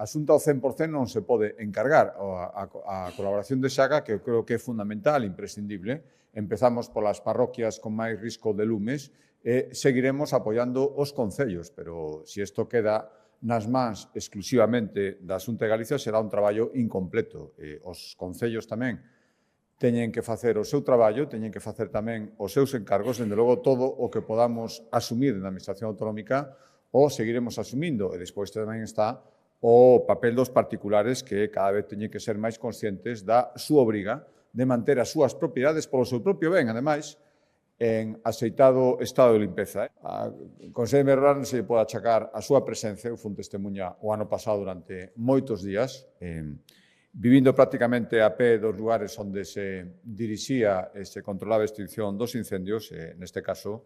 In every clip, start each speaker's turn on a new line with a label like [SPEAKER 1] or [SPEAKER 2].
[SPEAKER 1] A Xunta ao 100% non se pode encargar a colaboración de Xaga, que eu creo que é fundamental, imprescindible. Empezamos polas parroquias con máis risco de lumes e seguiremos apoiando os concellos, pero se isto queda nas mans exclusivamente da Xunta de Galicia será un traballo incompleto. Os concellos tamén teñen que facer o seu traballo, teñen que facer tamén os seus encargos, dende logo todo o que podamos asumir na Administración Autonómica o seguiremos asumindo. E despois tamén está o papel dos particulares que cada vez teñen que ser máis conscientes da súa obriga de manter as súas propiedades polo seu propio ben, ademais, en aceitado estado de limpeza. A Conselleira Rural non se lle pode achacar a súa presencia, eu fun testemunha o ano pasado durante moitos días, vivindo prácticamente a pé dos lugares onde se dirixía e se controlaba a extinción dos incendios, neste caso,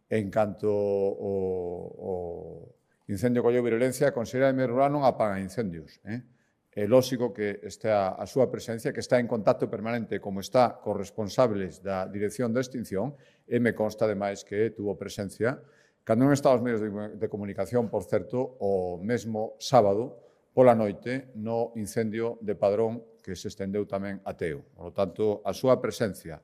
[SPEAKER 1] en canto o incendio colleu virulencia, a Conselleira de Medio Rural non apaga incendios. É lógico que está a súa presencia, que está en contacto permanente, como está, cos responsables da dirección da extinción, e me consta, ademais, que tuvo presencia, cando non está os medios de comunicación, por certo, o mesmo sábado, pola noite, no incendio de Padrón, que se estendeu tamén a Teo. Por lo tanto, a súa presencia,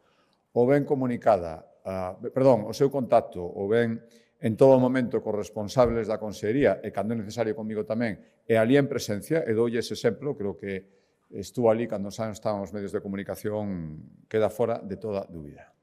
[SPEAKER 1] o ben comunicada, o seu contacto, o ben en todo momento cos responsables da Consellería e cando é necesario comigo tamén, e ali en presencia, e doulle ese exemplo, creo que estuvo ali cando estaban os medios de comunicación, queda fora de toda dúbida.